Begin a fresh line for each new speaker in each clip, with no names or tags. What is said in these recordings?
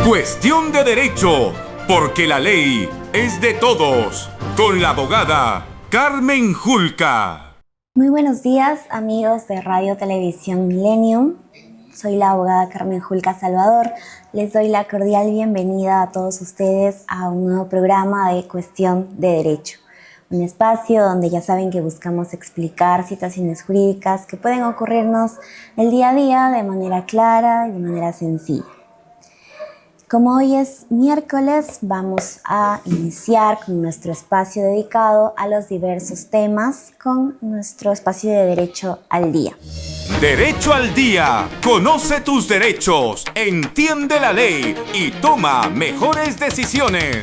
Cuestión de derecho, porque la ley es de todos. Con la abogada Carmen Julca.
Muy buenos días, amigos de Radio Televisión Millennium. Soy la abogada Carmen Julca Salvador. Les doy la cordial bienvenida a todos ustedes a un nuevo programa de Cuestión de Derecho. Un espacio donde ya saben que buscamos explicar situaciones jurídicas que pueden ocurrirnos el día a día de manera clara y de manera sencilla. Como hoy es miércoles, vamos a iniciar con nuestro espacio dedicado a los diversos temas con nuestro espacio de Derecho al Día.
Derecho al Día. Conoce tus derechos, entiende la ley y toma mejores decisiones.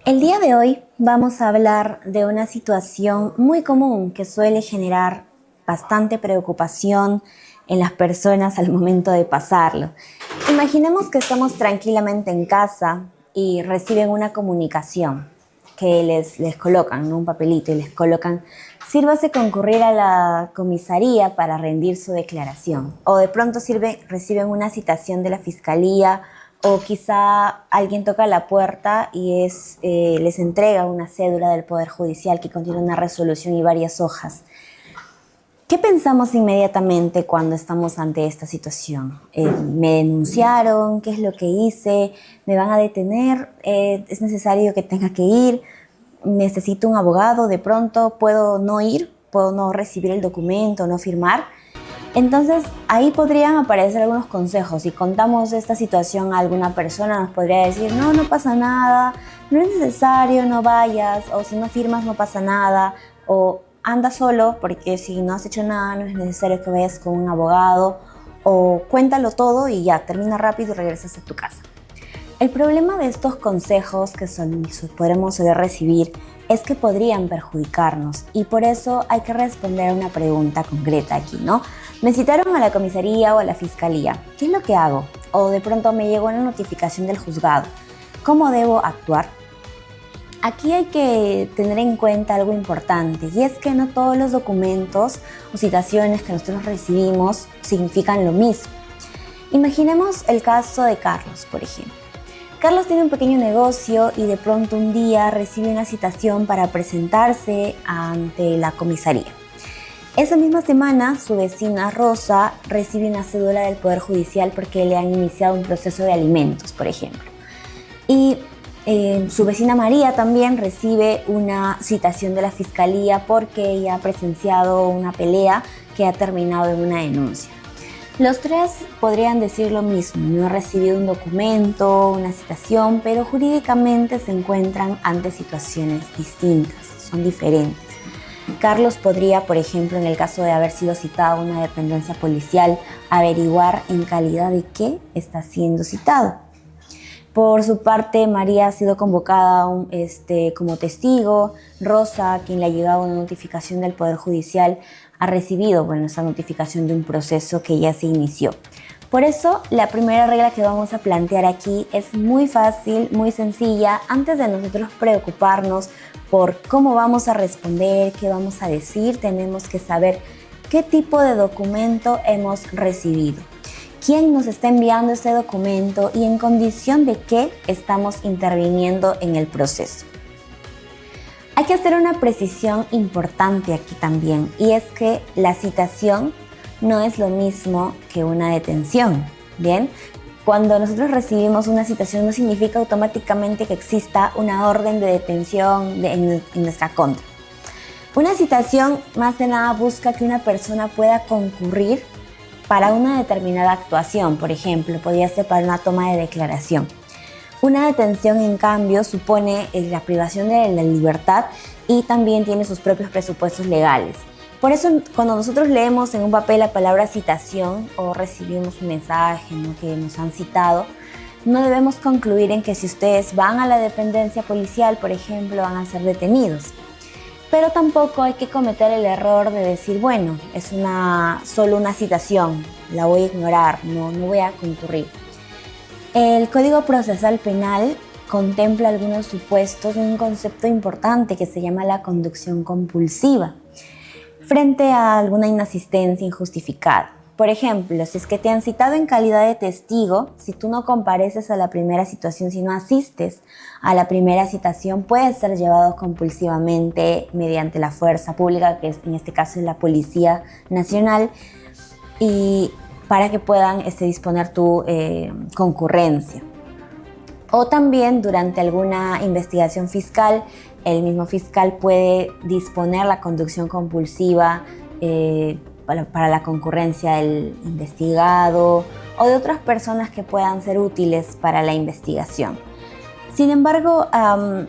El día de hoy vamos a hablar de una situación muy común que suele generar bastante preocupación en las personas al momento de pasarlo. Imaginemos que estamos tranquilamente en casa y reciben una comunicación que les colocan, ¿no? Un papelito y les colocan: sírvase concurrir a la comisaría para rendir su declaración. O de pronto reciben una citación de la fiscalía, o quizá alguien toca la puerta y les entrega una cédula del Poder Judicial que contiene una resolución y varias hojas. ¿Qué pensamos inmediatamente cuando estamos ante esta situación? ¿Me denunciaron? ¿Qué es lo que hice? ¿Me van a detener? ¿Es necesario que tenga que ir? ¿Necesito un abogado? ¿De pronto puedo no ir? ¿Puedo no recibir el documento, no firmar? Entonces, ahí podrían aparecer algunos consejos. Si contamos esta situación a alguna persona, nos podría decir: no pasa nada, no es necesario, no vayas, o si no firmas no pasa nada, o anda solo, porque si no has hecho nada no es necesario que vayas con un abogado, o cuéntalo todo y ya, termina rápido y regresas a tu casa. El problema de estos consejos que podremos suele recibir es que podrían perjudicarnos, y por eso hay que responder a una pregunta concreta aquí, ¿no? Me citaron a la comisaría o a la fiscalía. ¿Qué es lo que hago? O de pronto me llegó una notificación del juzgado. ¿Cómo debo actuar? Aquí hay que tener en cuenta algo importante, y es que no todos los documentos o citaciones que nosotros recibimos significan lo mismo. Imaginemos el caso de Carlos, por ejemplo. Carlos tiene un pequeño negocio y de pronto un día recibe una citación para presentarse ante la comisaría. Esa misma semana, su vecina Rosa recibe una cédula del Poder Judicial porque le han iniciado un proceso de alimentos, por ejemplo. Y su vecina María también recibe una citación de la fiscalía porque ella ha presenciado una pelea que ha terminado en una denuncia. Los tres podrían decir lo mismo: no he recibido un documento, una citación, pero jurídicamente se encuentran ante situaciones distintas, son diferentes. Carlos podría, por ejemplo, en el caso de haber sido citado a una dependencia policial, averiguar en calidad de qué está siendo citado. Por su parte, María ha sido convocada como testigo. Rosa, a quien le ha llegado una notificación del Poder Judicial, ha recibido esa notificación de un proceso que ya se inició. Por eso, la primera regla que vamos a plantear aquí es muy fácil, muy sencilla. Antes de nosotros preocuparnos por cómo vamos a responder, qué vamos a decir, tenemos que saber qué tipo de documento hemos recibido, quién nos está enviando ese documento y en condición de qué estamos interviniendo en el proceso. Hay que hacer una precisión importante aquí también, y es que la citación no es lo mismo que una detención, ¿bien? Cuando nosotros recibimos una citación no significa automáticamente que exista una orden de detención en nuestra contra. Una citación más que nada busca que una persona pueda concurrir para una determinada actuación. Por ejemplo, podría ser para una toma de declaración. Una detención, en cambio, supone la privación de la libertad y también tiene sus propios presupuestos legales. Por eso, cuando nosotros leemos en un papel la palabra citación o recibimos un mensaje, ¿no?, que nos han citado, no debemos concluir en que si ustedes van a la dependencia policial, por ejemplo, van a ser detenidos. Pero tampoco hay que cometer el error de decir: bueno, es solo una citación, la voy a ignorar, no voy a concurrir. El Código Procesal Penal contempla algunos supuestos de un concepto importante que se llama la conducción compulsiva frente a alguna inasistencia injustificada. Por ejemplo, si es que te han citado en calidad de testigo, si tú no compareces a la primera citación, si no asistes a la primera citación, puedes ser llevado compulsivamente mediante la fuerza pública, que en este caso es la Policía Nacional, y para que puedan disponer tu concurrencia. O también durante alguna investigación fiscal, el mismo fiscal puede disponer la conducción compulsiva para la concurrencia del investigado o de otras personas que puedan ser útiles para la investigación. Sin embargo,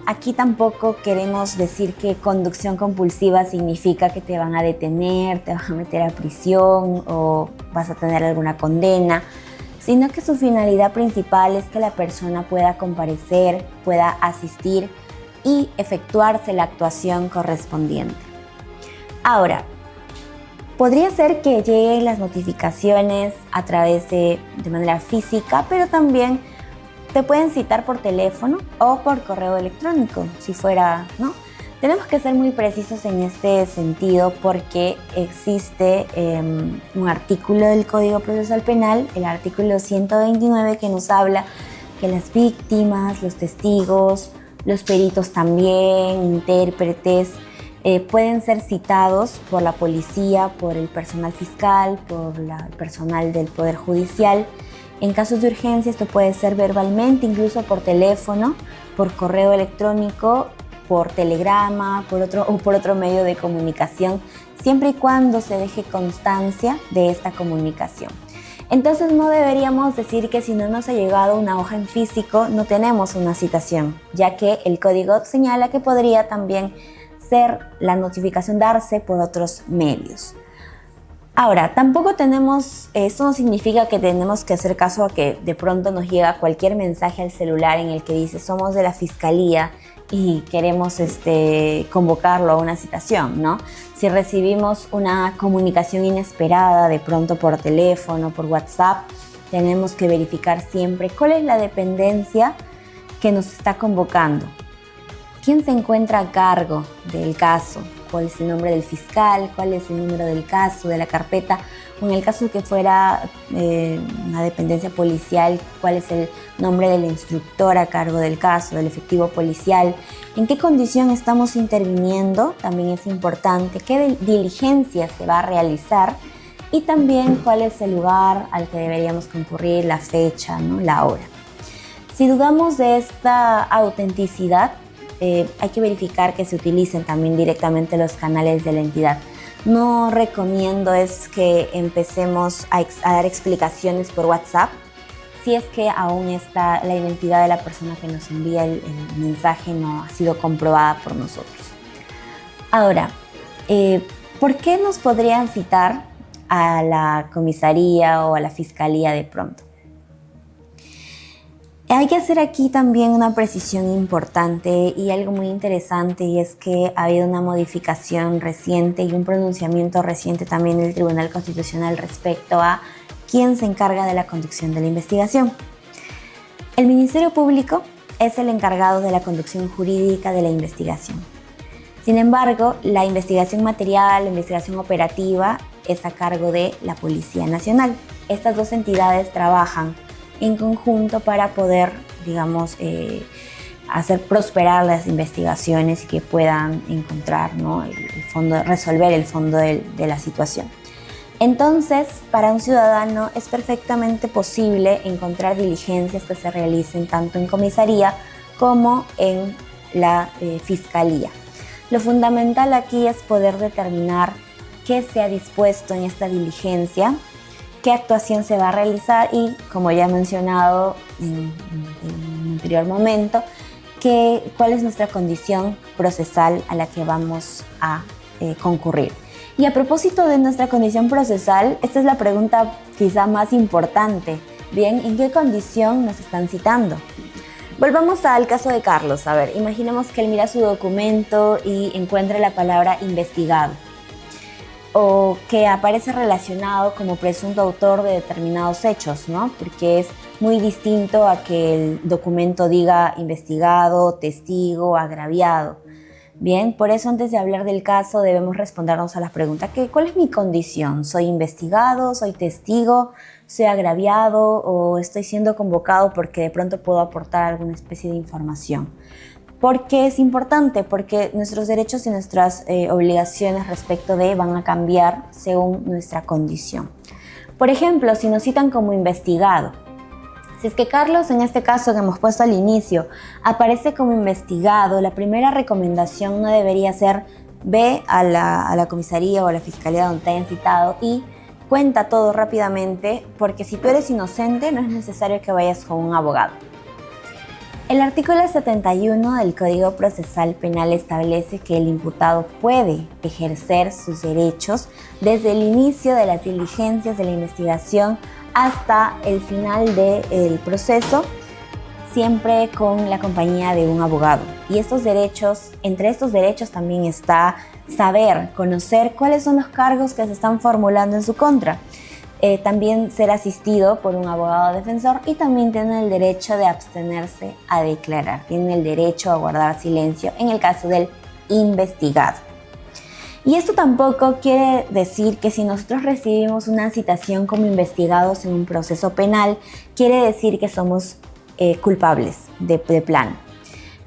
aquí tampoco queremos decir que conducción compulsiva significa que te van a detener, te van a meter a prisión o vas a tener alguna condena, sino que su finalidad principal es que la persona pueda comparecer, pueda asistir y efectuarse la actuación correspondiente. Ahora, podría ser que lleguen las notificaciones a través de manera física, pero también te pueden citar por teléfono o por correo electrónico, si fuera, ¿no? Tenemos que ser muy precisos en este sentido porque existe un artículo del Código Procesal Penal, el artículo 129, que nos habla que las víctimas, los testigos, los peritos también, intérpretes, pueden ser citados por la policía, por el personal fiscal, por el personal del Poder Judicial. En casos de urgencia esto puede ser verbalmente, incluso por teléfono, por correo electrónico, por telegrama, por otro medio de comunicación, siempre y cuando se deje constancia de esta comunicación. Entonces no deberíamos decir que si no nos ha llegado una hoja en físico no tenemos una citación, ya que el código señala que podría también ser la notificación darse por otros medios. Ahora, tampoco esto no significa que tenemos que hacer caso a que de pronto nos llega cualquier mensaje al celular en el que dice somos de la fiscalía y queremos convocarlo a una citación, ¿no? Si recibimos una comunicación inesperada de pronto por teléfono, por WhatsApp, tenemos que verificar siempre cuál es la dependencia que nos está convocando. ¿Quién se encuentra a cargo del caso? ¿Cuál es el nombre del fiscal? ¿Cuál es el número del caso, de la carpeta? O en el caso de que fuera una dependencia policial, ¿cuál es el nombre del instructor a cargo del caso, del efectivo policial? ¿En qué condición estamos interviniendo? También es importante. ¿Qué diligencia se va a realizar? Y también cuál es el lugar al que deberíamos concurrir, la fecha, ¿no? La hora. Si dudamos de esta autenticidad, hay que verificar que se utilicen también directamente los canales de la entidad. No recomiendo es que empecemos a dar explicaciones por WhatsApp si es que aún está la identidad de la persona que nos envía el mensaje no ha sido comprobada por nosotros. Ahora, ¿por qué nos podrían citar a la comisaría o a la fiscalía de pronto? Hay que hacer aquí también una precisión importante y algo muy interesante, y es que ha habido una modificación reciente y un pronunciamiento reciente también del Tribunal Constitucional respecto a quién se encarga de la conducción de la investigación. El Ministerio Público es el encargado de la conducción jurídica de la investigación. Sin embargo, la investigación material, la investigación operativa es a cargo de la Policía Nacional. Estas dos entidades trabajan en conjunto para poder, digamos, hacer prosperar las investigaciones y que puedan encontrar, ¿no?, resolver el fondo de la situación. Entonces, para un ciudadano es perfectamente posible encontrar diligencias que se realicen tanto en comisaría como en la fiscalía. Lo fundamental aquí es poder determinar qué se ha dispuesto en esta diligencia, qué actuación se va a realizar y, como ya he mencionado en un anterior momento, cuál es nuestra condición procesal a la que vamos a concurrir. Y a propósito de nuestra condición procesal, esta es la pregunta quizá más importante. Bien, ¿en qué condición nos están citando? Volvamos al caso de Carlos. A ver, imaginemos que él mira su documento y encuentra la palabra investigado, o que aparece relacionado como presunto autor de determinados hechos, ¿no? Porque es muy distinto a que el documento diga investigado, testigo, agraviado. Bien, por eso antes de hablar del caso debemos respondernos a las preguntas ¿cuál es mi condición? ¿Soy investigado? ¿Soy testigo? ¿Soy agraviado? ¿O estoy siendo convocado porque de pronto puedo aportar alguna especie de información? ¿Por qué es importante? Porque nuestros derechos y nuestras obligaciones respecto de van a cambiar según nuestra condición. Por ejemplo, si nos citan como investigado, si es que Carlos, en este caso que hemos puesto al inicio, aparece como investigado, la primera recomendación no debería ser ve a la comisaría o a la fiscalía donde te hayan citado y cuenta todo rápidamente, porque si tú eres inocente no es necesario que vayas con un abogado. El artículo 71 del Código Procesal Penal establece que el imputado puede ejercer sus derechos desde el inicio de las diligencias de la investigación hasta el final del proceso, siempre con la compañía de un abogado. Y estos derechos, entre estos derechos también está saber, conocer cuáles son los cargos que se están formulando en su contra. También ser asistido por un abogado defensor y también tiene el derecho de abstenerse a declarar. Tiene el derecho a guardar silencio en el caso del investigado. Y esto tampoco quiere decir que si nosotros recibimos una citación como investigados en un proceso penal, quiere decir que somos culpables de plano.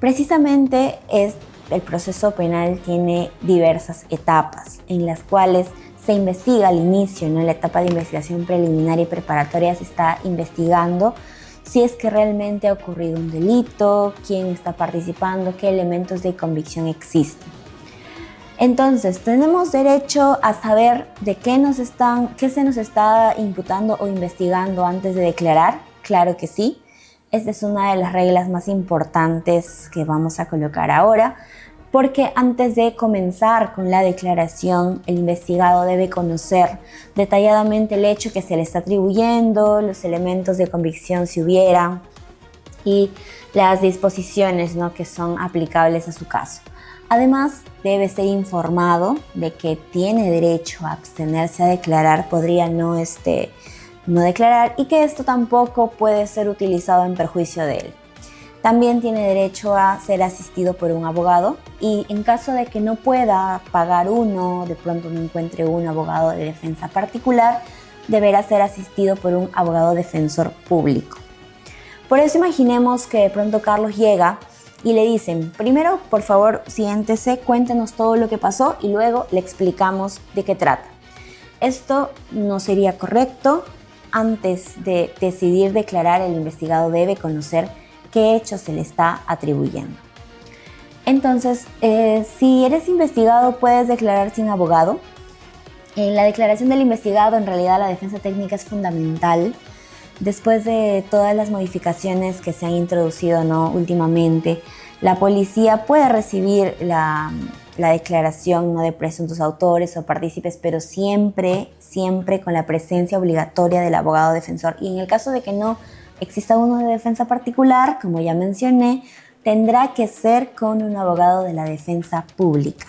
Precisamente el proceso penal tiene diversas etapas en las cuales se investiga al inicio, ¿no? En la etapa de investigación preliminar y preparatoria se está investigando si es que realmente ha ocurrido un delito, quién está participando, qué elementos de convicción existen. Entonces, ¿tenemos derecho a saber de qué se nos está imputando o investigando antes de declarar? Claro que sí. Esta es una de las reglas más importantes que vamos a colocar ahora, porque antes de comenzar con la declaración, el investigado debe conocer detalladamente el hecho que se le está atribuyendo, los elementos de convicción si hubiera, y las disposiciones, ¿no?, que son aplicables a su caso. Además, debe ser informado de que tiene derecho a abstenerse a declarar, podría no declarar, y que esto tampoco puede ser utilizado en perjuicio de él. También tiene derecho a ser asistido por un abogado y en caso de que no pueda pagar uno, de pronto no encuentre un abogado de defensa particular, deberá ser asistido por un abogado defensor público. Por eso imaginemos que de pronto Carlos llega y le dicen, primero, por favor, siéntese, cuéntenos todo lo que pasó y luego le explicamos de qué trata. Esto no sería correcto. Antes de decidir declarar, el investigado debe conocer qué hecho se le está atribuyendo. Entonces, si eres investigado, puedes declarar sin abogado. En la declaración del investigado, en realidad, la defensa técnica es fundamental. Después de todas las modificaciones que se han introducido, ¿no?, últimamente, la policía puede recibir la declaración, ¿no?, de presuntos autores o partícipes, pero siempre con la presencia obligatoria del abogado defensor. Y en el caso de que no exista uno de defensa particular, como ya mencioné, tendrá que ser con un abogado de la defensa pública.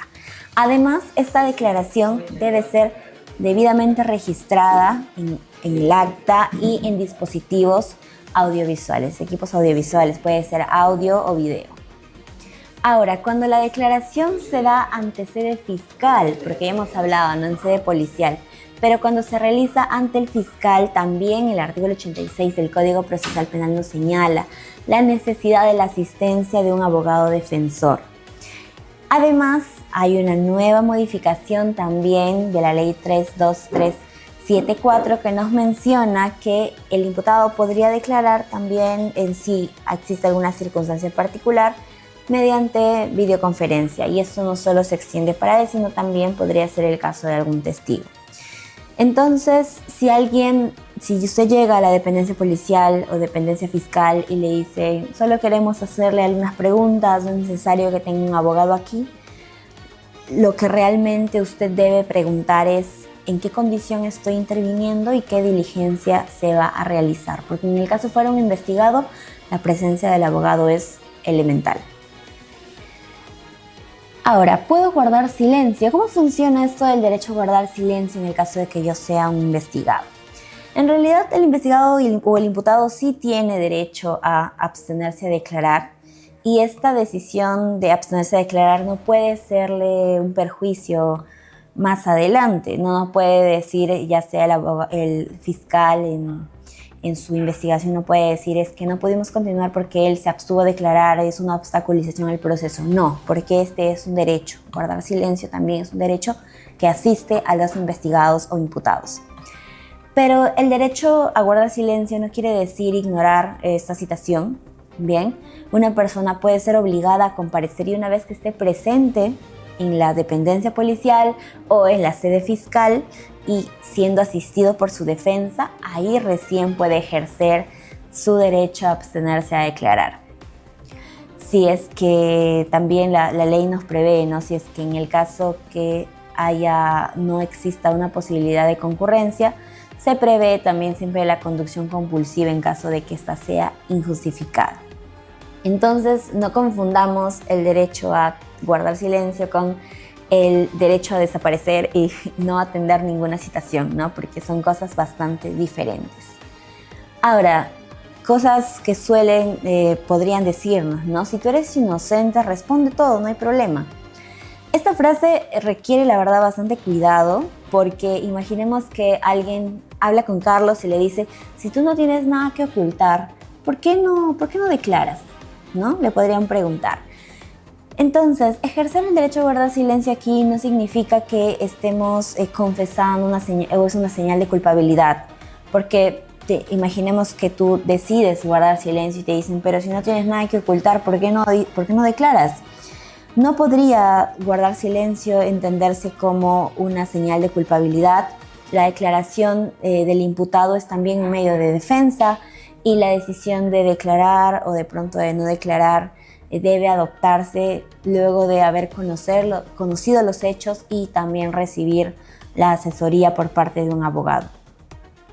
Además, esta declaración debe ser debidamente registrada en el acta y en dispositivos audiovisuales, equipos audiovisuales, puede ser audio o video. Ahora, cuando la declaración se da ante sede fiscal, porque ya hemos hablado, no en sede policial, pero cuando se realiza ante el fiscal, también el artículo 86 del Código Procesal Penal nos señala la necesidad de la asistencia de un abogado defensor. Además, hay una nueva modificación también de la Ley 32374 que nos menciona que el imputado podría declarar también en si existe alguna circunstancia particular mediante videoconferencia, y eso no solo se extiende para él, sino también podría ser el caso de algún testigo. Entonces, si usted llega a la dependencia policial o dependencia fiscal y le dice, solo queremos hacerle algunas preguntas, no es necesario que tenga un abogado aquí, lo que realmente usted debe preguntar es en qué condición estoy interviniendo y qué diligencia se va a realizar, porque en el caso fuera un investigado, la presencia del abogado es elemental. Ahora, ¿puedo guardar silencio? ¿Cómo funciona esto del derecho a guardar silencio en el caso de que yo sea un investigado? En realidad, el investigado o el imputado sí tiene derecho a abstenerse a declarar Y esta decisión de abstenerse de declarar no puede serle un perjuicio más adelante. No puede decir, ya sea el fiscal en su investigación, no puede decir es que no pudimos continuar porque él se abstuvo de declarar, es una obstaculización al proceso. No, porque este es un derecho. Guardar silencio también es un derecho que asiste a los investigados o imputados. Pero el derecho a guardar silencio no quiere decir ignorar esta citación. Bien, una persona puede ser obligada a comparecer y una vez que esté presente en la dependencia policial o en la sede fiscal y siendo asistido por su defensa, ahí recién puede ejercer su derecho a abstenerse a declarar. Si es que también la ley nos prevé, ¿no? Si es que en el caso que no exista una posibilidad de concurrencia, se prevé también siempre la conducción compulsiva en caso de que ésta sea injustificada. Entonces, no confundamos el derecho a guardar silencio con el derecho a desaparecer y no atender ninguna citación, ¿no? Porque son cosas bastante diferentes. Ahora, cosas que podrían decirnos, ¿no? Si tú eres inocente, responde todo, no hay problema. Esta frase requiere, la verdad, bastante cuidado porque imaginemos que alguien habla con Carlos y le dice, si tú no tienes nada que ocultar, ¿por qué no declaras? ¿No? Le podrían preguntar. Entonces, ejercer el derecho a guardar silencio aquí no significa que estemos confesando es una señal de culpabilidad, porque imaginemos que tú decides guardar silencio y te dicen, pero si no tienes nada que ocultar, ¿por qué no declaras? No podría guardar silencio entenderse como una señal de culpabilidad. La declaración del imputado es también un medio de defensa y la decisión de declarar o de pronto de no declarar debe adoptarse luego de haber conocido los hechos y también recibir la asesoría por parte de un abogado.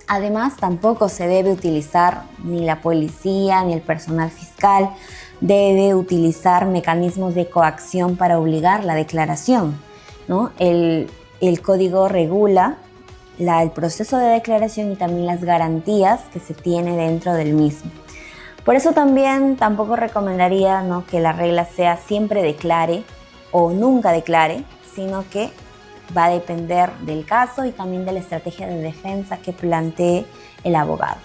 Además, tampoco se debe utilizar ni la policía ni el personal fiscal debe utilizar mecanismos de coacción para obligar la declaración, ¿no? El código regula el proceso de declaración y también las garantías que se tiene dentro del mismo. Por eso también tampoco recomendaría, ¿no?, que la regla sea siempre declare o nunca declare, sino que va a depender del caso y también de la estrategia de defensa que plantee el abogado.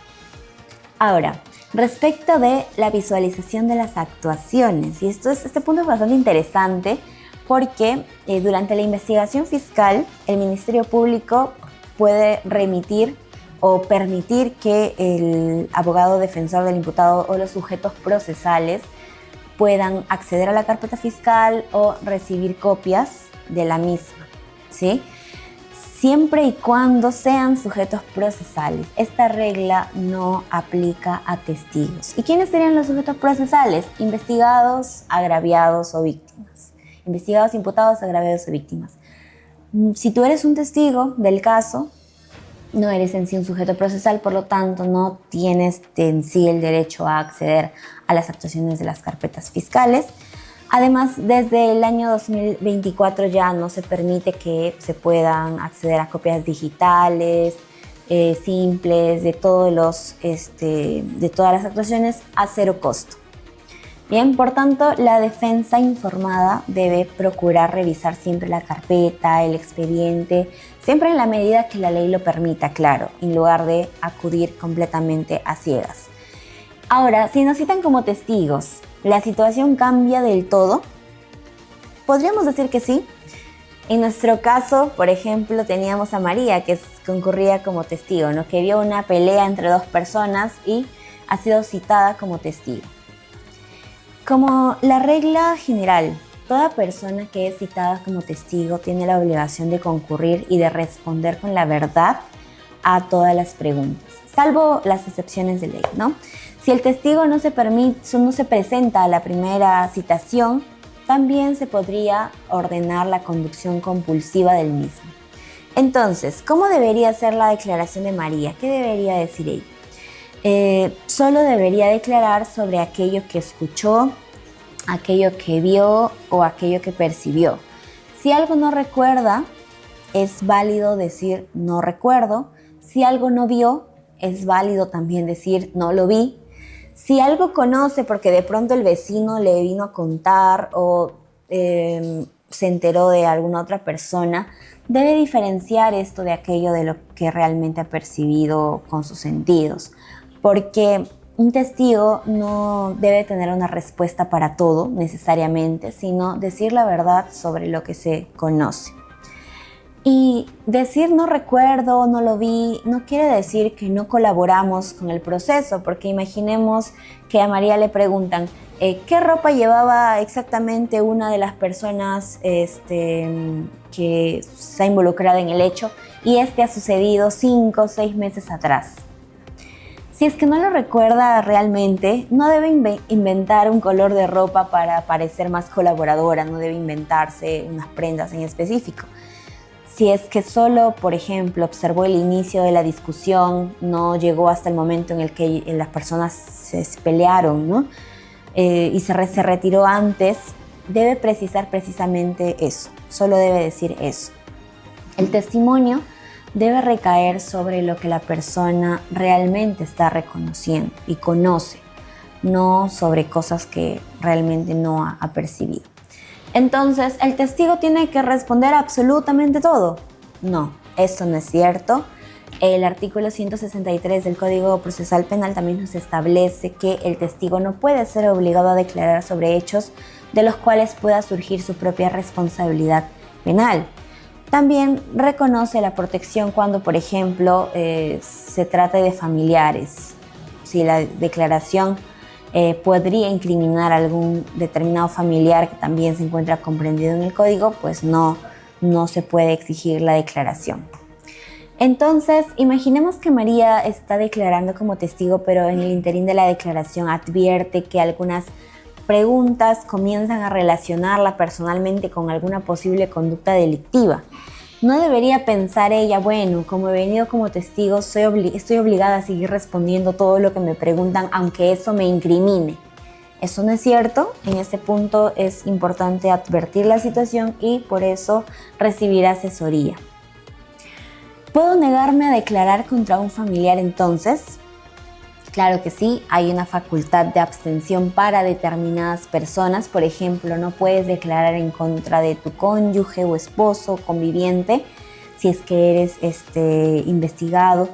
Ahora, respecto de la visualización de las actuaciones, y este punto es bastante interesante porque durante la investigación fiscal el Ministerio Público puede remitir o permitir que el abogado defensor del imputado o los sujetos procesales puedan acceder a la carpeta fiscal o recibir copias de la misma, ¿sí? Siempre y cuando sean sujetos procesales. Esta regla no aplica a testigos. ¿Y quiénes serían los sujetos procesales? Investigados, agraviados o víctimas. Investigados, imputados, agraviados o víctimas. Si tú eres un testigo del caso, no eres en sí un sujeto procesal, por lo tanto no tienes en sí el derecho a acceder a las actuaciones de las carpetas fiscales. Además, desde el año 2024 ya no se permite que se puedan acceder a copias digitales, simples, de todas las actuaciones a cero costo. Bien, por tanto, la defensa informada debe procurar revisar siempre la carpeta, el expediente, siempre en la medida que la ley lo permita, claro, en lugar de acudir completamente a ciegas. Ahora, si nos citan como testigos, ¿la situación cambia del todo? Podríamos decir que sí. En nuestro caso, por ejemplo, teníamos a María, que concurría como testigo, ¿no?, que vio una pelea entre dos personas y ha sido citada como testigo. Como la regla general, toda persona que es citada como testigo tiene la obligación de concurrir y de responder con la verdad a todas las preguntas, salvo las excepciones de ley, ¿no? Si el testigo no se presenta a la primera citación, también se podría ordenar la conducción compulsiva del mismo. Entonces, ¿cómo debería ser la declaración de María? ¿Qué debería decir ella? Solo debería declarar sobre aquello que escuchó, aquello que vio o aquello que percibió. Si algo no recuerda, es válido decir no recuerdo. Si algo no vio, es válido también decir no lo vi. Si algo conoce porque de pronto el vecino le vino a contar o se enteró de alguna otra persona, debe diferenciar esto de aquello de lo que realmente ha percibido con sus sentidos, porque un testigo no debe tener una respuesta para todo necesariamente, sino decir la verdad sobre lo que se conoce. Y decir no recuerdo, no lo vi, no quiere decir que no colaboramos con el proceso, porque imaginemos que a María le preguntan ¿qué ropa llevaba exactamente una de las personas que está involucrada en el hecho? Y ha sucedido 5 o 6 meses atrás. Si es que no lo recuerda realmente, no debe inventar un color de ropa para parecer más colaboradora, no debe inventarse unas prendas en específico. Si es que solo, por ejemplo, observó el inicio de la discusión, no llegó hasta el momento en el que las personas se pelearon, ¿no? Y se retiró antes, debe precisar precisamente eso, solo debe decir eso. El testimonio debe recaer sobre lo que la persona realmente está reconociendo y conoce, no sobre cosas que realmente no ha percibido. Entonces, ¿el testigo tiene que responder absolutamente todo? No, esto no es cierto. El artículo 163 del Código Procesal Penal también nos establece que el testigo no puede ser obligado a declarar sobre hechos de los cuales pueda surgir su propia responsabilidad penal. También reconoce la protección cuando, por ejemplo, se trata de familiares. Si la declaración podría incriminar a algún determinado familiar que también se encuentra comprendido en el código, pues no se puede exigir la declaración. Entonces, imaginemos que María está declarando como testigo, pero en el interín de la declaración advierte que algunas preguntas comienzan a relacionarla personalmente con alguna posible conducta delictiva. No debería pensar ella, bueno, como he venido como testigo, estoy obligada a seguir respondiendo todo lo que me preguntan, aunque eso me incrimine. Eso no es cierto. En este punto es importante advertir la situación y por eso recibir asesoría. ¿Puedo negarme a declarar contra un familiar entonces? Claro que sí, hay una facultad de abstención para determinadas personas. Por ejemplo, no puedes declarar en contra de tu cónyuge o esposo o conviviente si es que eres investigado.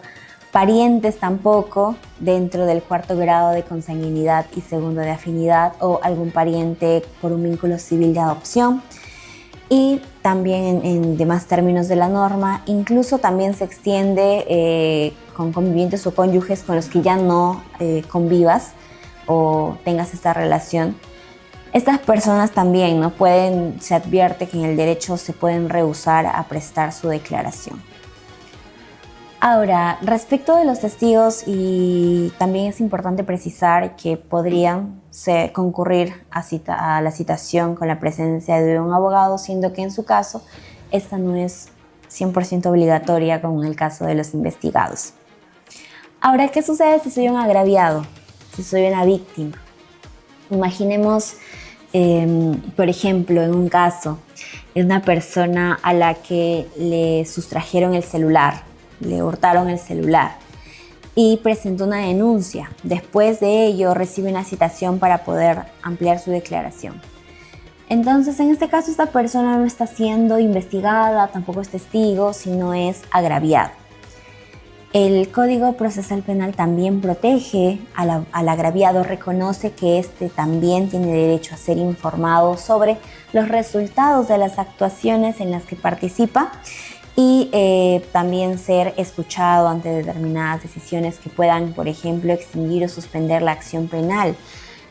Parientes tampoco, dentro del 4º grado de consanguinidad y 2º de afinidad, o algún pariente por un vínculo civil de adopción. Y también en demás términos de la norma, incluso también se extiende con convivientes o cónyuges con los que ya no convivas o tengas esta relación. Estas personas también no se advierte que en el derecho se pueden rehusar a prestar su declaración. Ahora, respecto de los testigos, y también es importante precisar que podrían concurrir a la citación con la presencia de un abogado, siendo que en su caso esta no es 100% obligatoria como en el caso de los investigados. Ahora, ¿qué sucede si soy un agraviado? Si soy una víctima. Imaginemos, por ejemplo, en un caso de una persona a la que le sustrajeron el celular, le hurtaron el celular y presentó una denuncia. Después de ello recibe una citación para poder ampliar su declaración. Entonces, en este caso, esta persona no está siendo investigada, tampoco es testigo, sino es agraviado. El Código Procesal Penal también protege al agraviado, reconoce que éste también tiene derecho a ser informado sobre los resultados de las actuaciones en las que participa y también ser escuchado ante determinadas decisiones que puedan, por ejemplo, extinguir o suspender la acción penal.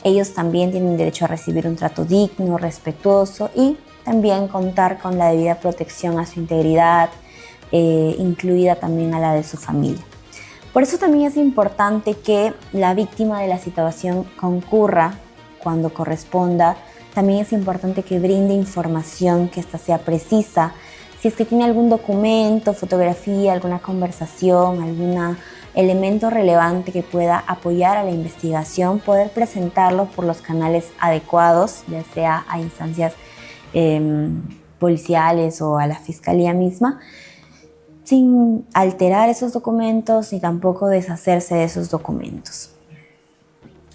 Ellos también tienen derecho a recibir un trato digno, respetuoso y también contar con la debida protección a su integridad, incluida también a la de su familia. Por eso también es importante que la víctima de la situación concurra cuando corresponda. También es importante que brinde información, que ésta sea precisa. Si es que tiene algún documento, fotografía, alguna conversación, algún elemento relevante que pueda apoyar a la investigación, poder presentarlo por los canales adecuados, ya sea a instancias policiales o a la fiscalía misma, sin alterar esos documentos ni tampoco deshacerse de esos documentos.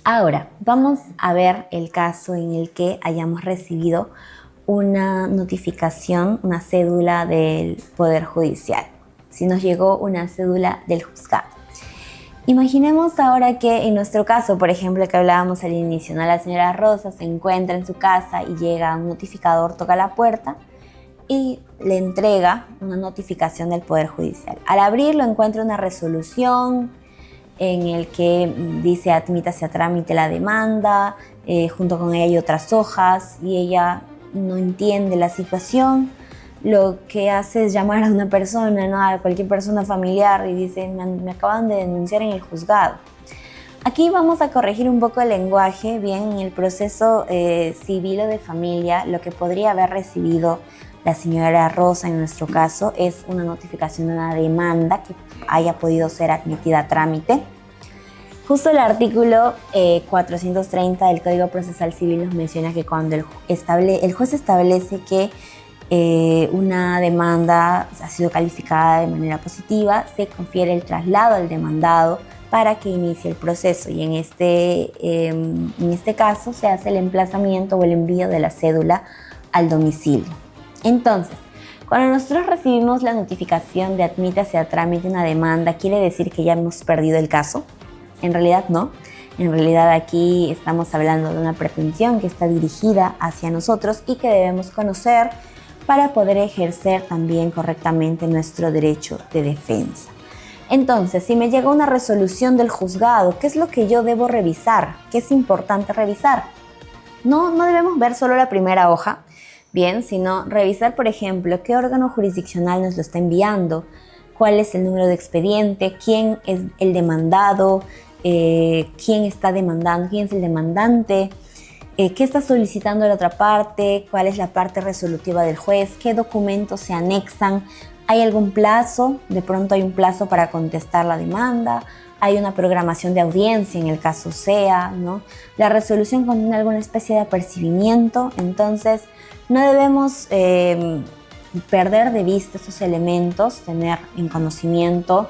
Ahora, vamos a ver el caso en el que hayamos recibido una notificación, una cédula del Poder Judicial. Si nos llegó una cédula del juzgado. Imaginemos ahora que en nuestro caso, por ejemplo, que hablábamos al inicio, ¿no? La señora Rosa se encuentra en su casa y llega un notificador, toca la puerta y le entrega una notificación del Poder Judicial. Al abrirlo encuentra una resolución en el que dice admítase a trámite la demanda, junto con ella hay otras hojas y ella no entiende la situación. Lo que hace es llamar a una persona, ¿no? A cualquier persona familiar y dice, me acaban de denunciar en el juzgado. Aquí vamos a corregir un poco el lenguaje. Bien, en el proceso civil o de familia, lo que podría haber recibido la señora Rosa en nuestro caso es una notificación de una demanda que haya podido ser admitida a trámite. Justo el artículo 430 del Código Procesal Civil nos menciona que cuando el juez establece que una demanda ha sido calificada de manera positiva, se confiere el traslado al demandado para que inicie el proceso y en este caso se hace el emplazamiento o el envío de la cédula al domicilio. Entonces, cuando nosotros recibimos la notificación de admítase a trámite una demanda, ¿quiere decir que ya hemos perdido el caso? En realidad no. En realidad aquí estamos hablando de una pretensión que está dirigida hacia nosotros y que debemos conocer para poder ejercer también correctamente nuestro derecho de defensa. Entonces, si me llega una resolución del juzgado, ¿qué es lo que yo debo revisar? ¿Qué es importante revisar? No debemos ver solo la primera hoja, bien, sino revisar, por ejemplo, qué órgano jurisdiccional nos lo está enviando, cuál es el número de expediente, quién es el demandado, quién está demandando, quién es el demandante, qué está solicitando la otra parte, cuál es la parte resolutiva del juez, qué documentos se anexan, hay algún plazo, de pronto hay un plazo para contestar la demanda, hay una programación de audiencia en el caso sea, ¿no? La resolución contiene alguna especie de apercibimiento, entonces no debemos perder de vista esos elementos, tener en conocimiento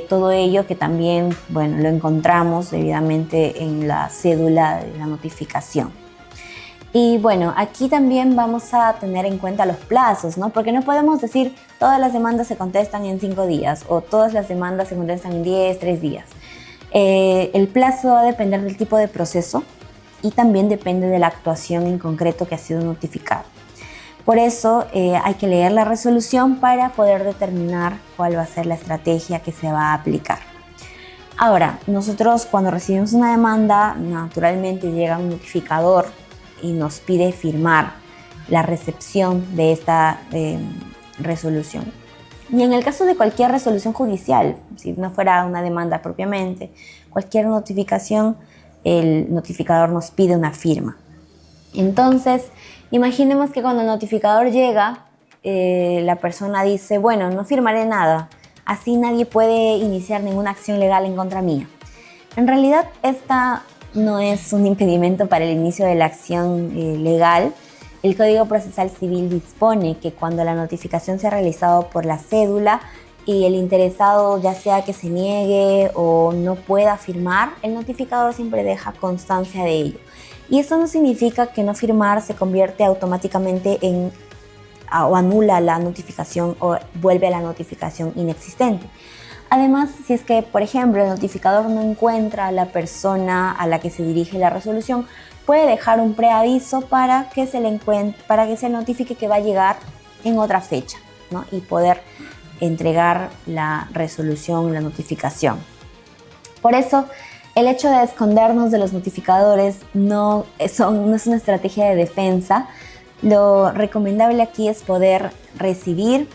todo ello que también, bueno, lo encontramos debidamente en la cédula de la notificación. Y bueno, aquí también vamos a tener en cuenta los plazos, ¿no? Porque no podemos decir todas las demandas se contestan en 5 días o todas las demandas se contestan en 10, 3 días. El plazo va a depender del tipo de proceso y también depende de la actuación en concreto que ha sido notificada. Por eso hay que leer la resolución para poder determinar cuál va a ser la estrategia que se va a aplicar. Ahora, nosotros cuando recibimos una demanda, naturalmente llega un notificador y nos pide firmar la recepción de esta resolución. Y en el caso de cualquier resolución judicial, si no fuera una demanda propiamente, cualquier notificación, el notificador nos pide una firma. Entonces, imaginemos que cuando el notificador llega, la persona dice, bueno, no firmaré nada, así nadie puede iniciar ninguna acción legal en contra mía. En realidad, esta no es un impedimento para el inicio de la acción legal. El Código Procesal Civil dispone que cuando la notificación sea realizada por la cédula y el interesado ya sea que se niegue o no pueda firmar, el notificador siempre deja constancia de ello. Y esto no significa que no firmar se convierte automáticamente en o anula la notificación o vuelve a la notificación inexistente. Además, si es que, por ejemplo, el notificador no encuentra a la persona a la que se dirige la resolución, puede dejar un preaviso para que se notifique que va a llegar en otra fecha, ¿no? Y poder entregar la resolución, la notificación. Por eso, el hecho de escondernos de los notificadores no es una estrategia de defensa. Lo recomendable aquí es poder recibir,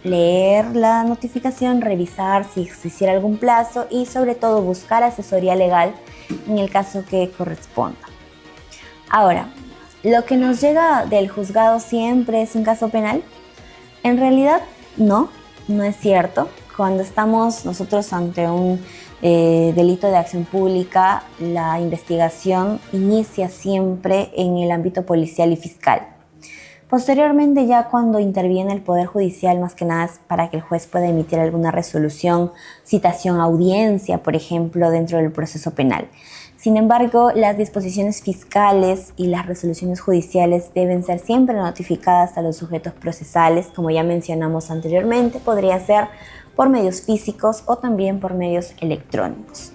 leer la notificación, revisar si existiera algún plazo y sobre todo buscar asesoría legal en el caso que corresponda. Ahora, ¿lo que nos llega del juzgado siempre es un caso penal? En realidad no es cierto. Cuando estamos nosotros ante un delito de acción pública, la investigación inicia siempre en el ámbito policial y fiscal. Posteriormente, ya cuando interviene el Poder Judicial, más que nada es para que el juez pueda emitir alguna resolución, citación a audiencia, por ejemplo, dentro del proceso penal. Sin embargo, las disposiciones fiscales y las resoluciones judiciales deben ser siempre notificadas a los sujetos procesales, como ya mencionamos anteriormente, podría ser por medios físicos o también por medios electrónicos.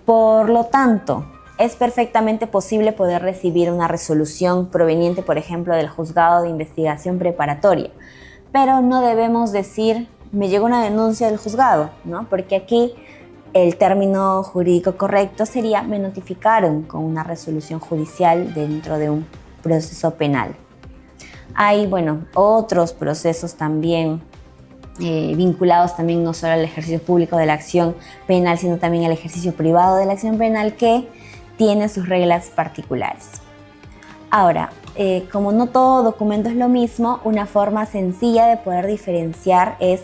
Por lo tanto, es perfectamente posible poder recibir una resolución proveniente, por ejemplo, del juzgado de investigación preparatoria, pero no debemos decir, me llegó una denuncia del juzgado, ¿no? Porque aquí el término jurídico correcto sería me notificaron con una resolución judicial dentro de un proceso penal. Hay, otros procesos también vinculados también no solo al ejercicio público de la acción penal, sino también al ejercicio privado de la acción penal que tiene sus reglas particulares. Ahora, como no todo documento es lo mismo, una forma sencilla de poder diferenciar es,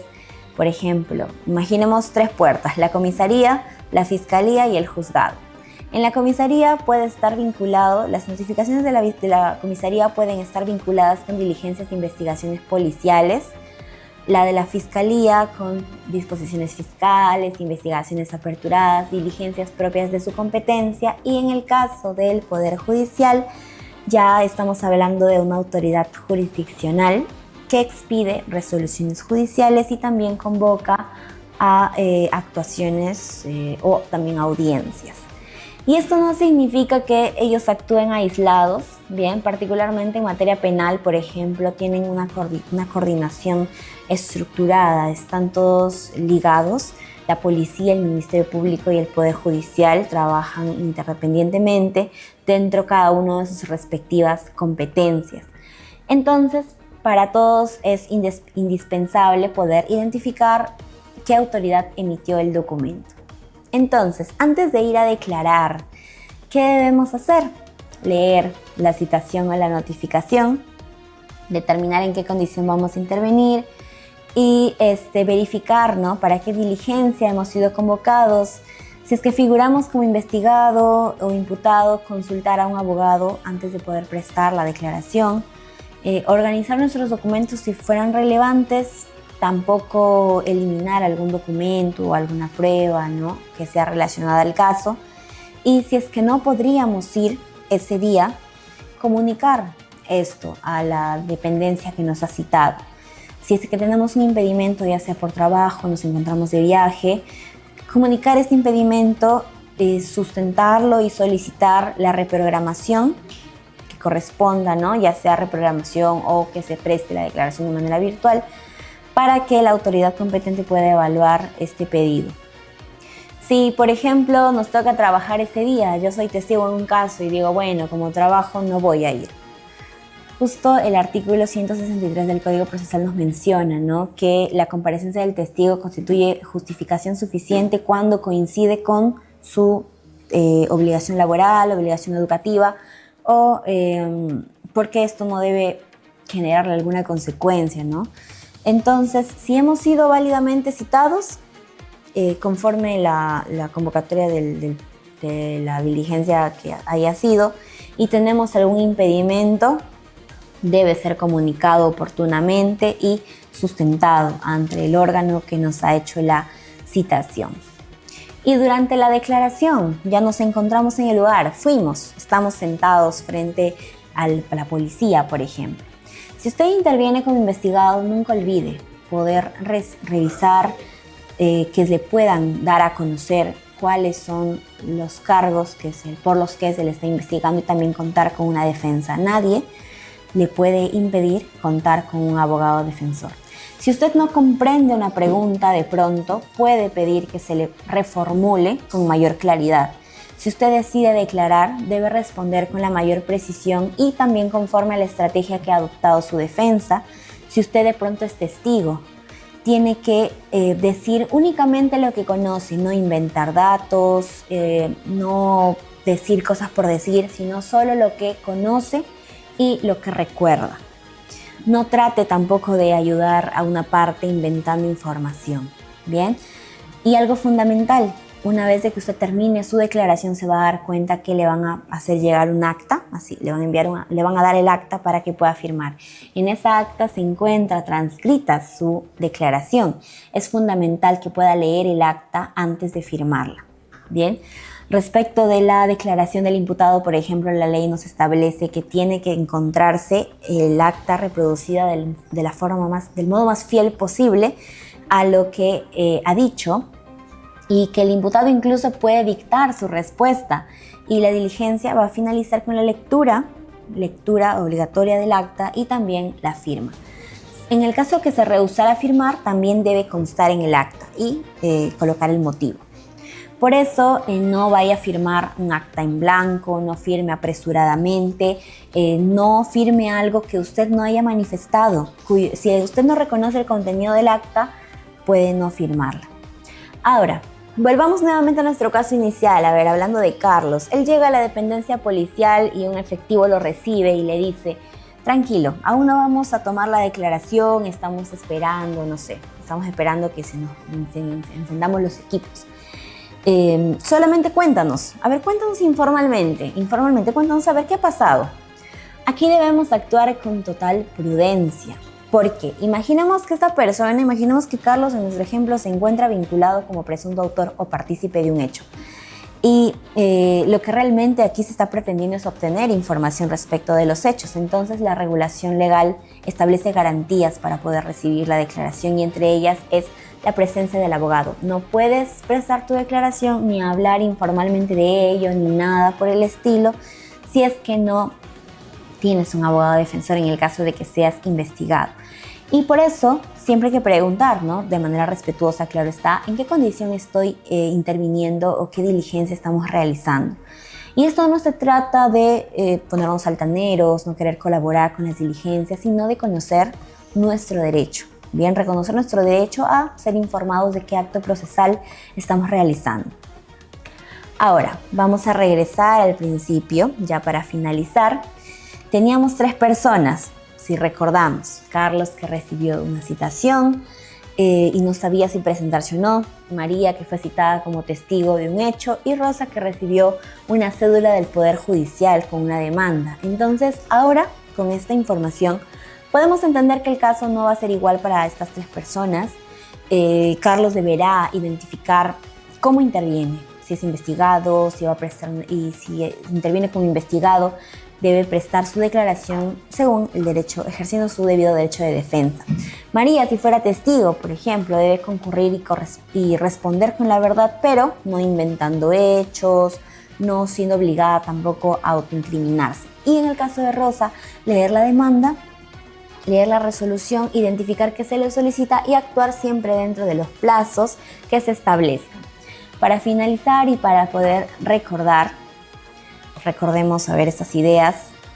por ejemplo, imaginemos 3 puertas, la comisaría, la fiscalía y el juzgado. En la comisaría puede estar vinculado, las notificaciones de la comisaría pueden estar vinculadas con diligencias de investigaciones policiales, la de la fiscalía con disposiciones fiscales, investigaciones aperturadas, diligencias propias de su competencia, y en el caso del Poder Judicial ya estamos hablando de una autoridad jurisdiccional que expide resoluciones judiciales y también convoca a actuaciones o también audiencias. Y esto no significa que ellos actúen aislados, bien, particularmente en materia penal, por ejemplo, tienen una coordinación estructurada, están todos ligados. La policía, el Ministerio Público y el Poder Judicial trabajan interdependientemente dentro de cada uno de sus respectivas competencias. Entonces, para todos es indispensable poder identificar qué autoridad emitió el documento. Entonces, antes de ir a declarar, ¿qué debemos hacer? Leer la citación o la notificación, determinar en qué condición vamos a intervenir y verificar, ¿no?, para qué diligencia hemos sido convocados. Si es que figuramos como investigado o imputado, consultar a un abogado antes de poder prestar la declaración. Organizar nuestros documentos si fueran relevantes, tampoco eliminar algún documento o alguna prueba, ¿no?, que sea relacionada al caso. Y si es que no podríamos ir ese día, comunicar esto a la dependencia que nos ha citado. Si es que tenemos un impedimento, ya sea por trabajo, nos encontramos de viaje, comunicar este impedimento, sustentarlo y solicitar la reprogramación que corresponda, ¿no?, ya sea reprogramación o que se preste la declaración de manera virtual, para que la autoridad competente pueda evaluar este pedido. Si, por ejemplo, nos toca trabajar ese día, yo soy testigo en un caso y digo, bueno, como trabajo no voy a ir. Justo el artículo 163 del Código Procesal nos menciona, ¿no?, que la comparecencia del testigo constituye justificación suficiente cuando coincide con su obligación laboral, obligación educativa, o porque esto no debe generarle alguna consecuencia, ¿no? Entonces, si hemos sido válidamente citados, conforme la convocatoria de la diligencia que haya sido, y tenemos algún impedimento, debe ser comunicado oportunamente y sustentado ante el órgano que nos ha hecho la citación. Y durante la declaración, ya nos encontramos en el lugar, estamos sentados frente a la policía, por ejemplo. Si usted interviene como investigado, nunca olvide poder revisar que le puedan dar a conocer cuáles son los cargos por los que se le está investigando y también contar con una defensa. Nadie le puede impedir contar con un abogado defensor. Si usted no comprende una pregunta de pronto, puede pedir que se le reformule con mayor claridad. Si usted decide declarar, debe responder con la mayor precisión y también conforme a la estrategia que ha adoptado su defensa. Si usted de pronto es testigo, tiene que decir únicamente lo que conoce, no inventar datos, no decir cosas por decir, sino solo lo que conoce y lo que recuerda. No trate tampoco de ayudar a una parte inventando información, ¿bien? Y algo fundamental, una vez de que usted termine su declaración se va a dar cuenta que le van a hacer llegar un acta, así le van a dar el acta para que pueda firmar. En esa acta se encuentra transcrita su declaración. Es fundamental que pueda leer el acta antes de firmarla, ¿bien? Respecto de la declaración del imputado, por ejemplo, la ley nos establece que tiene que encontrarse el acta reproducida del modo más fiel posible a lo que ha dicho, y que el imputado incluso puede dictar su respuesta, y la diligencia va a finalizar con la lectura obligatoria del acta y también la firma. En el caso que se rehusara a firmar, también debe constar en el acta y colocar el motivo. Por eso, no vaya a firmar un acta en blanco, no firme apresuradamente, no firme algo que usted no haya manifestado. Si usted no reconoce el contenido del acta, puede no firmarla. Ahora, volvamos nuevamente a nuestro caso inicial. Hablando de Carlos, él llega a la dependencia policial y un efectivo lo recibe y le dice: tranquilo, aún no vamos a tomar la declaración, estamos esperando que encendamos los equipos. Solamente cuéntanos informalmente, cuéntanos a ver qué ha pasado. Aquí debemos actuar con total prudencia, porque imaginemos que Carlos en nuestro ejemplo se encuentra vinculado como presunto autor o partícipe de un hecho. Y lo que realmente aquí se está pretendiendo es obtener información respecto de los hechos. Entonces la regulación legal establece garantías para poder recibir la declaración, y entre ellas es la presencia del abogado. No puedes prestar tu declaración ni hablar informalmente de ello ni nada por el estilo si es que no tienes un abogado defensor en el caso de que seas investigado. Y por eso siempre hay que preguntar, ¿no?, de manera respetuosa, claro está, en qué condición estoy interviniendo o qué diligencia estamos realizando. Y esto no se trata de ponernos altaneros, no querer colaborar con las diligencias, sino de conocer nuestro derecho. Bien, reconocer nuestro derecho a ser informados de qué acto procesal estamos realizando. Ahora, vamos a regresar al principio, ya para finalizar. Teníamos 3 personas, si recordamos. Carlos, que recibió una citación y no sabía si presentarse o no. María, que fue citada como testigo de un hecho. Y Rosa, que recibió una cédula del Poder Judicial con una demanda. Entonces, ahora, con esta información, podemos entender que el caso no va a ser igual para estas 3 personas. Carlos deberá identificar cómo interviene, si es investigado, si interviene como investigado, debe prestar su declaración según el derecho, ejerciendo su debido derecho de defensa. María, si fuera testigo, por ejemplo, debe concurrir y responder con la verdad, pero no inventando hechos, no siendo obligada tampoco a autoincriminarse. Y en el caso de Rosa, leer la demanda, leer la resolución, identificar qué se le solicita y actuar siempre dentro de los plazos que se establezcan. Para finalizar y para poder recordemos estas ideas.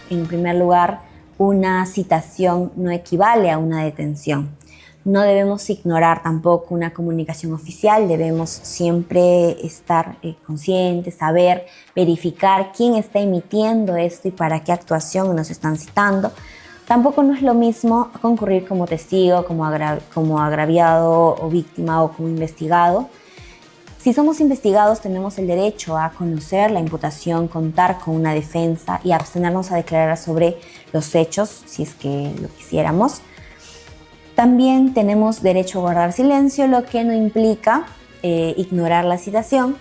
En primer lugar, una citación no equivale a una detención. No debemos ignorar tampoco una comunicación oficial, debemos siempre estar conscientes, saber, verificar quién está emitiendo esto y para qué actuación nos están citando. Tampoco no es lo mismo concurrir como testigo, como agraviado o víctima o como investigado. Si somos investigados, tenemos el derecho a conocer la imputación, contar con una defensa y abstenernos a declarar sobre los hechos, si es que lo quisiéramos. También tenemos derecho a guardar silencio, lo que no implica ignorar la citación.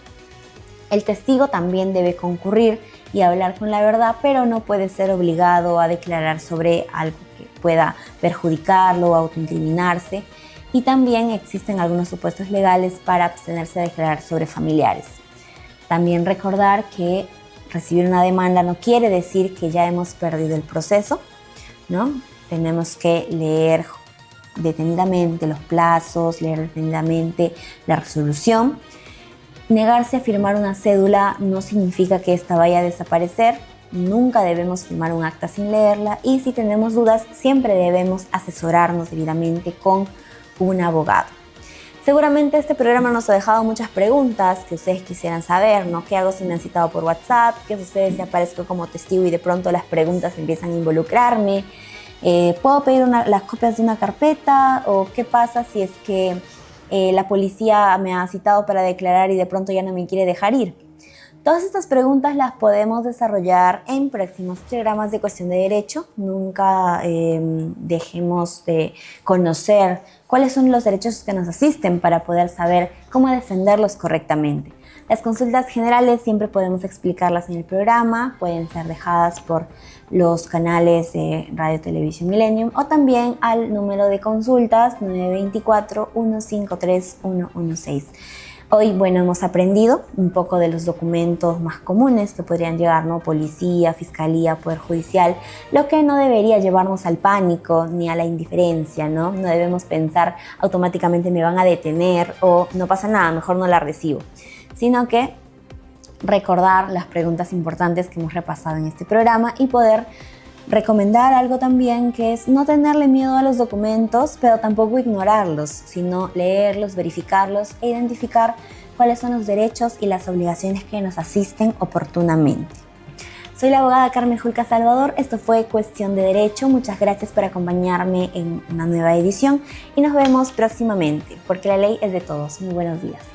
El testigo también debe concurrir y hablar con la verdad, pero no puede ser obligado a declarar sobre algo que pueda perjudicarlo o autoincriminarse. Y también existen algunos supuestos legales para abstenerse de declarar sobre familiares. También recordar que recibir una demanda no quiere decir que ya hemos perdido el proceso, ¿no? Tenemos que leer detenidamente los plazos, leer detenidamente la resolución. Negarse a firmar una cédula no significa que esta vaya a desaparecer. Nunca debemos firmar un acta sin leerla, y si tenemos dudas, siempre debemos asesorarnos debidamente con un abogado. Seguramente este programa nos ha dejado muchas preguntas que ustedes quisieran saber, ¿no? ¿Qué hago si me han citado por WhatsApp? ¿Qué sucede si aparezco como testigo y de pronto las preguntas empiezan a involucrarme? ¿Puedo pedir las copias de una carpeta? ¿O qué pasa si es que la policía me ha citado para declarar y de pronto ya no me quiere dejar ir? Todas estas preguntas las podemos desarrollar en próximos programas de Cuestión de Derecho. Nunca dejemos de conocer cuáles son los derechos que nos asisten para poder saber cómo defenderlos correctamente. Las consultas generales siempre podemos explicarlas en el programa, pueden ser dejadas por los canales de Radio Televisión Millennium o también al número de consultas 924-153-116. Hoy, hemos aprendido un poco de los documentos más comunes que podrían llegar, ¿no? Policía, Fiscalía, Poder Judicial, lo que no debería llevarnos al pánico ni a la indiferencia, ¿no? No debemos pensar automáticamente me van a detener o no pasa nada, mejor no la recibo, sino que recordar las preguntas importantes que hemos repasado en este programa y poder recomendar algo también, que es no tenerle miedo a los documentos, pero tampoco ignorarlos, sino leerlos, verificarlos e identificar cuáles son los derechos y las obligaciones que nos asisten oportunamente. Soy la abogada Carmen Julca Salvador, esto fue Cuestión de Derecho, muchas gracias por acompañarme en una nueva edición y nos vemos próximamente, porque la ley es de todos. Muy buenos días.